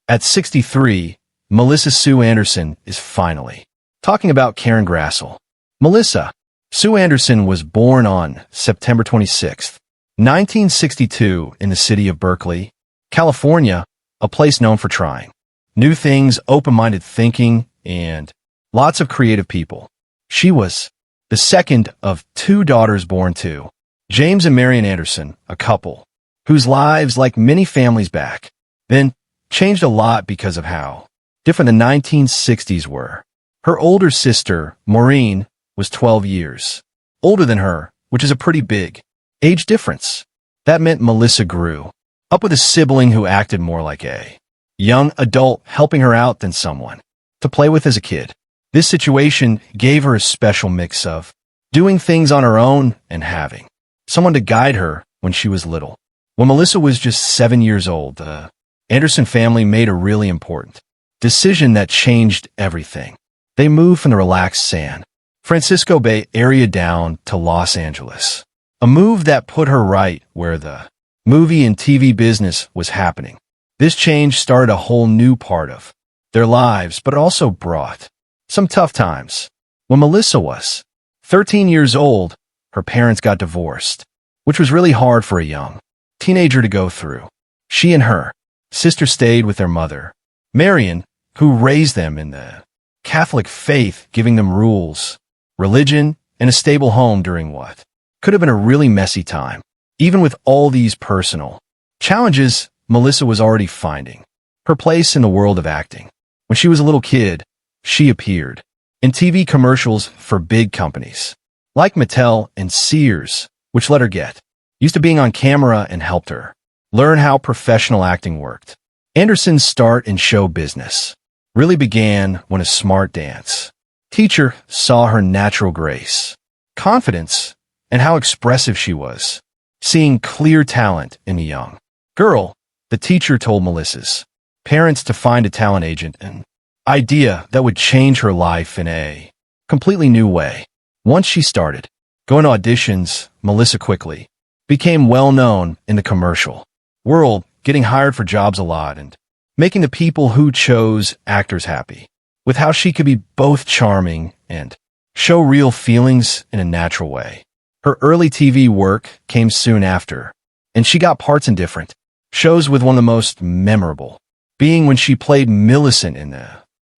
At 63, Melissa Sue Anderson is finally talking about Karen Grassle. Melissa Sue Anderson was born on September 26, 1962 in the city of Berkeley, California, a place known for trying new things, open-minded thinking, and lots of creative people. She was the second of two daughters born to James and Marian Anderson, a couple whose lives, like many families back then, changed a lot because of how different the 1960s were. Her older sister, Maureen, was 12 years older than her, which is a pretty big age difference. That meant Melissa grew up with a sibling who acted more like a young adult helping her out than someone to play with as a kid. This situation gave her a special mix of doing things on her own and having someone to guide her when she was little. When Melissa was just 7 years old, the Anderson family made a really important decision that changed everything. They moved from the relaxed San Francisco Bay Area down to Los Angeles, a move that put her right where the movie and TV business was happening. This change started a whole new part of their lives, but also brought some tough times. When Melissa was 13 years old, her parents got divorced, which was really hard for a young teenager to go through. She and her sister stayed with their mother, Marian, who raised them in the Catholic faith, giving them rules, religion, and a stable home during what could have been a really messy time. Even with all these personal challenges, Melissa was already finding her place in the world of acting. When she was a little kid, she appeared in TV commercials for big companies like Mattel and Sears, which let her get used to being on camera and helped her learn how professional acting worked. Anderson's start in show business really began when a smart dance teacher saw her natural grace, confidence, and how expressive she was. Seeing clear talent in a young girl, the teacher told Melissa's parents to find a talent agent, an idea that would change her life in a completely new way. Once she started going to auditions, Melissa quickly became well known in the commercial world, getting hired for jobs a lot and making the people who chose actors happy with how she could be both charming and show real feelings in a natural way. Her early TV work came soon after, and she got parts in different shows, with one of the most memorable being when she played Millicent in the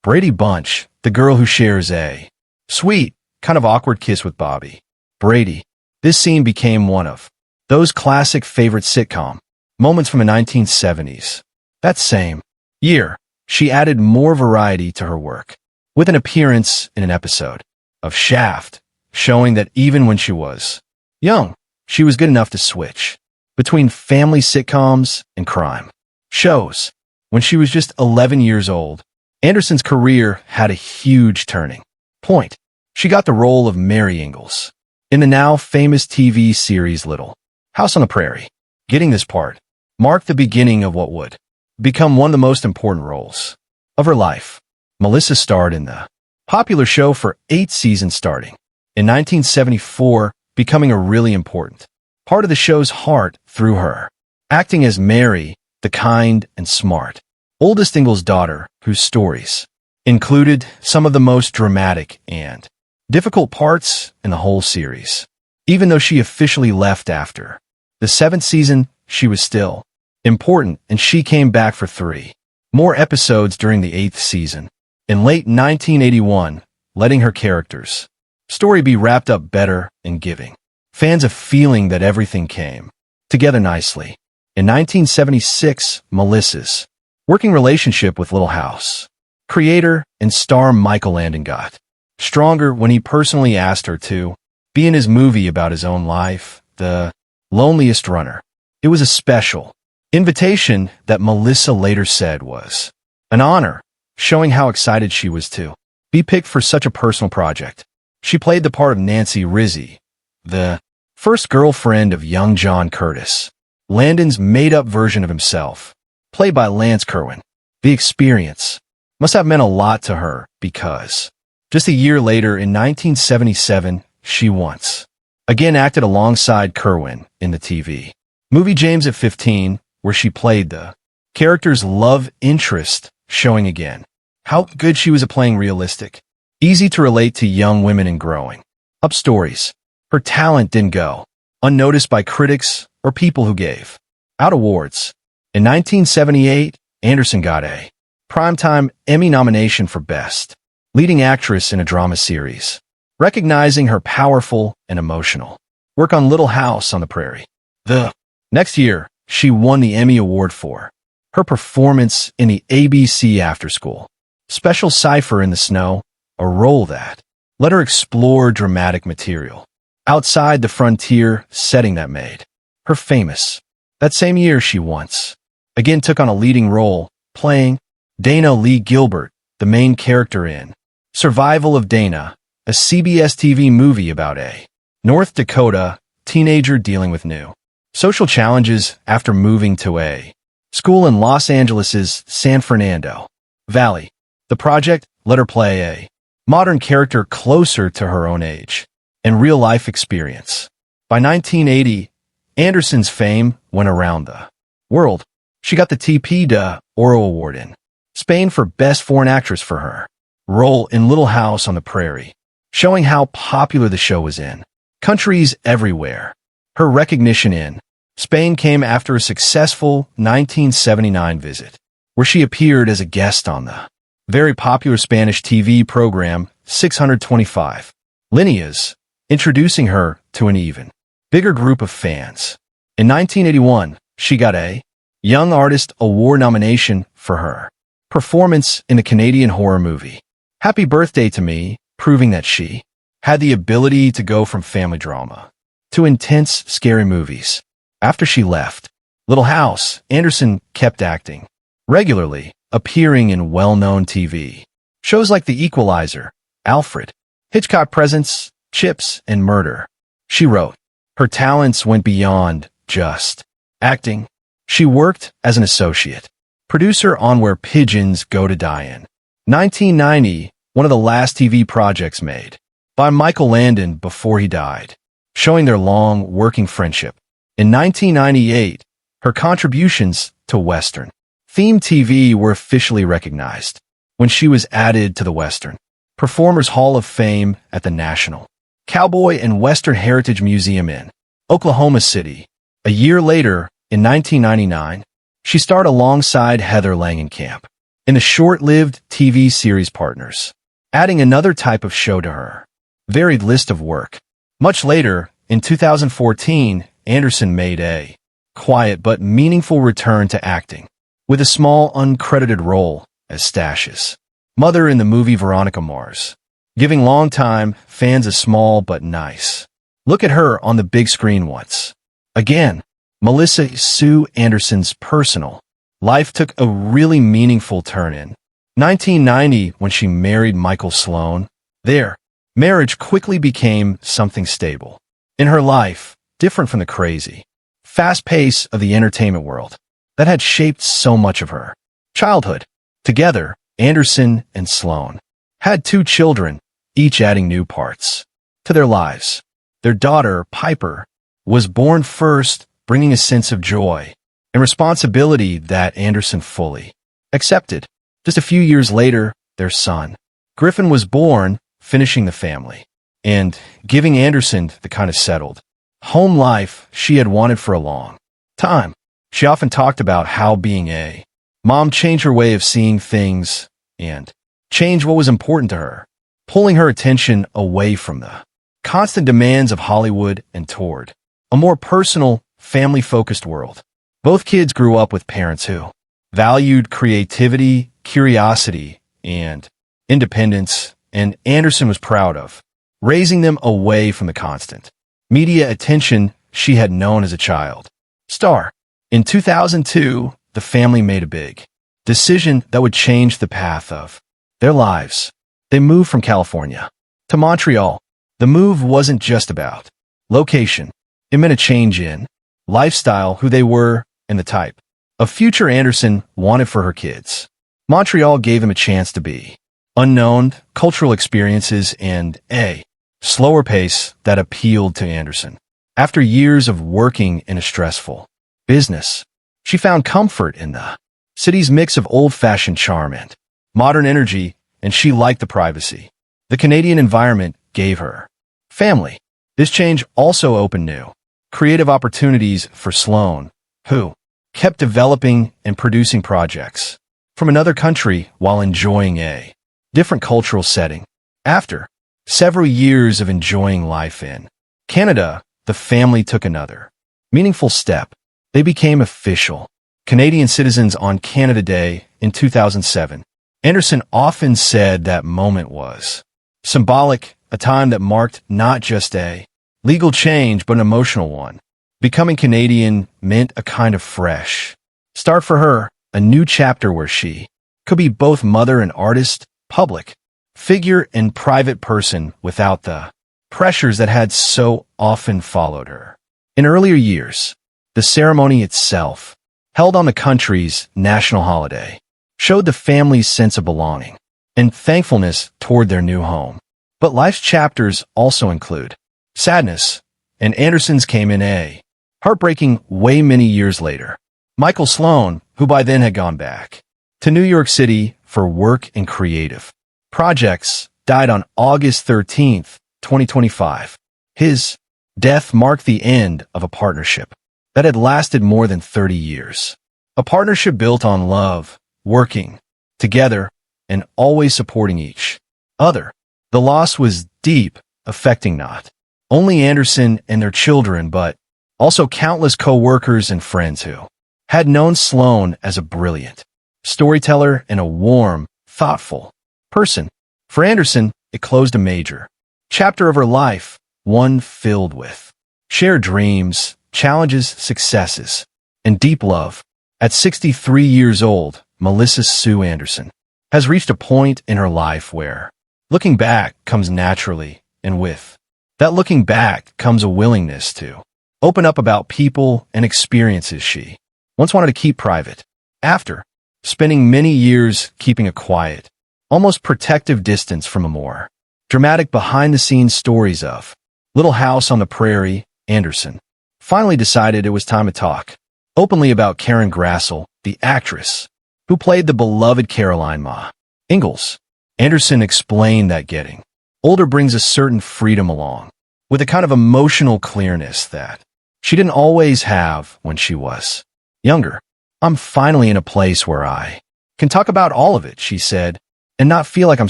Brady Bunch, the girl who shares a sweet, kind of awkward kiss with Bobby Brady. This scene became one of those classic favorite sitcom moments from the 1970s. That same year, she added more variety to her work, with an appearance in an episode of Shaft, showing that even when she was young, she was good enough to switch between family sitcoms and crime shows. When she was just 11 years old, Anderson's career had a huge turning point. She got the role of Mary Ingalls in the now famous TV series Little House on the Prairie. Getting this part marked the beginning of what would become one of the most important roles of her life. Melissa starred in the popular show for 8 seasons starting in 1974, becoming a really important part of the show's heart through her acting as Mary, the kind and smart oldest Ingalls daughter, whose stories included some of the most dramatic and difficult parts in the whole series. Even though she officially left after the 7th season, she was still important, and she came back for 3 more episodes during the 8th season in late 1981, letting her character's story be wrapped up better and giving fans a feeling that everything came together nicely. In 1976, Melissa's working relationship with Little House creator and star Michael Landon got stronger when he personally asked her to be in his movie about his own life, The Loneliest Runner. It was a special invitation that Melissa later said was an honor, showing how excited she was to be picked for such a personal project. She played the part of Nancy Rizzi, the first girlfriend of young John Curtis, Landon's made-up version of himself, played by Lance Kerwin. The experience must have meant a lot to her because just a year later, in 1977, she once again acted alongside Kerwin in the TV movie James at 15, where she played the Characters' love interest showing again. How good she was at playing realistic. Easy to relate to young women and growing up stories. Her talent didn't go unnoticed by critics or people who gave out awards. In 1978, Anderson got a Primetime Emmy nomination for Best Leading Actress in a Drama Series, recognizing her powerful and emotional work on Little House on the Prairie. The next year, she won the Emmy Award for her performance in the ABC After School Special Cypher in the Snow, a role that let her explore dramatic material outside the frontier setting that made her famous. That same year, she once again took on a leading role, playing Dana Lee Gilbert, the main character in Survival of Dana, a CBS TV movie about a North Dakota teenager dealing with new social challenges after moving to a school in Los Angeles' San Fernando Valley. The project let her play a modern character closer to her own age and real-life experience. By 1980, Anderson's fame went around the world. She got the TP de Oro Award in Spain for Best Foreign Actress for her role in Little House on the Prairie, showing how popular the show was in countries everywhere. Her recognition in Spain came after a successful 1979 visit, where she appeared as a guest on the very popular Spanish TV program 625 Líneas, introducing her to an even bigger group of fans. In 1981, she got a Young Artist Award nomination for her performance in the Canadian horror movie Happy Birthday to Me, proving that she had the ability to go from family drama to intense, scary movies. After she left Little House, Anderson kept acting regularly, appearing in well-known TV shows like The Equalizer, Alfred, Hitchcock Presents, Chips, and Murder. She wrote. Her talents went beyond just acting. She worked as an associate producer on Where Pigeons Go to Die in 1990, one of the last TV projects made by Michael Landon before he died, showing their long working friendship. In 1998, her contributions to Western theme TV were officially recognized when she was added to the Western Performers Hall of Fame at the National Cowboy and Western Heritage Museum in Oklahoma City. A year later, in 1999, she starred alongside Heather Langenkamp in the short-lived TV series Partners, adding another type of show to her varied list of work. Much later, in 2014, Anderson made a quiet but meaningful return to acting, with a small uncredited role as Stash's mother in the movie Veronica Mars, giving longtime fans a small but nice look at her on the big screen once again. Melissa Sue Anderson's personal life took a really meaningful turn in 1990 when she married Michael Sloan. Their marriage quickly became something stable in her life, different from the crazy, fast pace of the entertainment world that had shaped so much of her childhood. Together, Anderson and Sloan had 2 children, each adding new parts to their lives. Their daughter, Piper, was born first, bringing a sense of joy and responsibility that Anderson fully accepted. Just a few years later, their son, Griffin, was born, finishing the family and giving Anderson the kind of settled home life she had wanted for a long time. She often talked about how being a mom changed her way of seeing things and changed what was important to her, pulling her attention away from the constant demands of Hollywood and toward a more personal, family-focused world. Both kids grew up with parents who valued creativity, curiosity, and independence, and Anderson was proud of raising them away from the constant media attention she had known as a child star. In 2002, the family made a big decision that would change the path of their lives. They moved from California to Montreal. The move wasn't just about location. It meant a change in lifestyle, who they were, and the type of future Anderson wanted for her kids. Montreal gave them a chance to be unknown, cultural experiences, and a slower pace that appealed to Anderson. After years of working in a stressful business, she found comfort in the City's mix of old-fashioned charm and modern energy, and she liked the privacy the Canadian environment gave her. Family. This change also opened new, creative opportunities for Sloane, who kept developing and producing projects from another country while enjoying a different cultural setting. After several years of enjoying life in Canada, the family took another meaningful step. They became official Canadian citizens on Canada Day in 2007. Anderson often said that moment was symbolic, a time that marked not just a legal change but an emotional one. Becoming Canadian meant a kind of fresh start for her, a new chapter where she could be both mother and artist, public figure and private person without the pressures that had so often followed her. In earlier years, the ceremony itself, held on the country's national holiday, showed the family's sense of belonging and thankfulness toward their new home. But life's chapters also include sadness, and Anderson's came in a heartbreaking way many years later. Michael Sloane, who by then had gone back to New York City for work and creative projects, died on August 13, 2025. His death marked the end of a partnership that had lasted more than 30 years. A partnership built on love, working together, and always supporting each other. The loss was deep, affecting not only Anderson and their children, but also countless co-workers and friends who had known Sloane as a brilliant storyteller and a warm, thoughtful person. For Anderson, it closed a major chapter of her life, one filled with shared dreams, challenges, successes, and deep love. At 63 years old, Melissa Sue Anderson has reached a point in her life where looking back comes naturally, and with that looking back comes a willingness to open up about people and experiences she once wanted to keep private. After spending many years keeping a quiet, almost protective distance from a more dramatic behind-the-scenes stories of Little House on the Prairie, Anderson finally decided it was time to talk openly about Karen Grassle, the actress who played the beloved Caroline Ma Ingalls. Anderson explained that getting older brings a certain freedom along with a kind of emotional clearness that she didn't always have when she was younger. I'm finally in a place where I can talk about all of it, she said, and not feel like I'm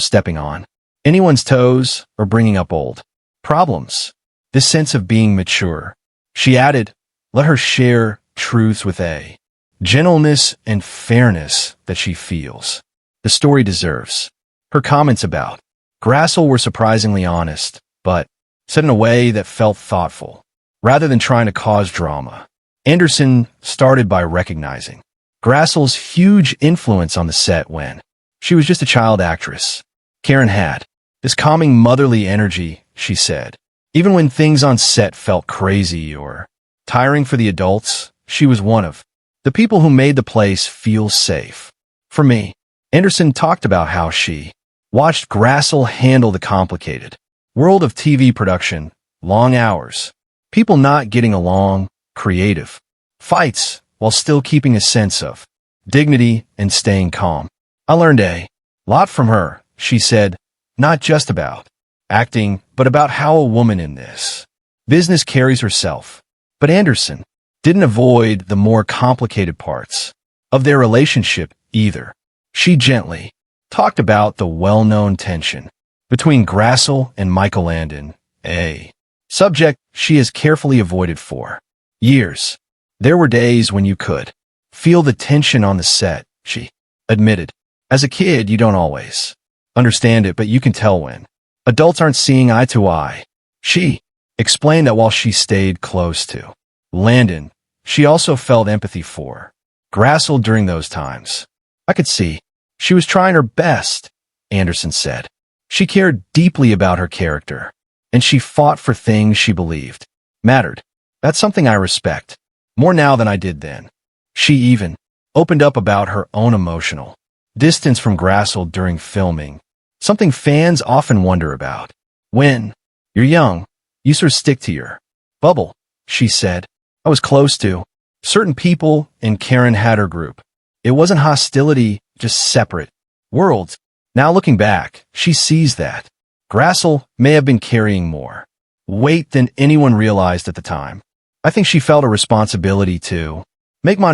stepping on anyone's toes or bringing up old problems. This sense of being mature, she added, let her share truths with a gentleness and fairness that she feels the story deserves. Her comments about Grassle were surprisingly honest, but said in a way that felt thoughtful, rather than trying to cause drama. Anderson started by recognizing Grassle's huge influence on the set when she was just a child actress. Karen had this calming motherly energy, she said. Even when things on set felt crazy or tiring for the adults, she was one of the people who made the place feel safe. For me, Anderson talked about how she watched Grassle handle the complicated world of TV production, long hours, people not getting along, creative fights, while still keeping a sense of dignity and staying calm. I learned a lot from her, she said, not just about acting, but about how a woman in this business carries herself. But Anderson didn't avoid the more complicated parts of their relationship either. She gently talked about the well-known tension between Grassle and Michael Landon, a subject she has carefully avoided for years. There were days when you could feel the tension on the set, she admitted. As a kid, you don't always understand it, but you can tell when adults aren't seeing eye to eye. She explained that while she stayed close to Landon, she also felt empathy for Grassle during those times. I could see she was trying her best, Anderson said. She cared deeply about her character, and she fought for things she believed mattered. That's something I respect more now than I did then. She even opened up about her own emotional distance from Grassle during filming, something fans often wonder about. When you're young, you sort of stick to your bubble, she said. I was close to certain people, and Karen had her group It wasn't hostility, just separate worlds. Now looking back, she sees that Grassle may have been carrying more weight than anyone realized at the time. I think she felt a responsibility to make my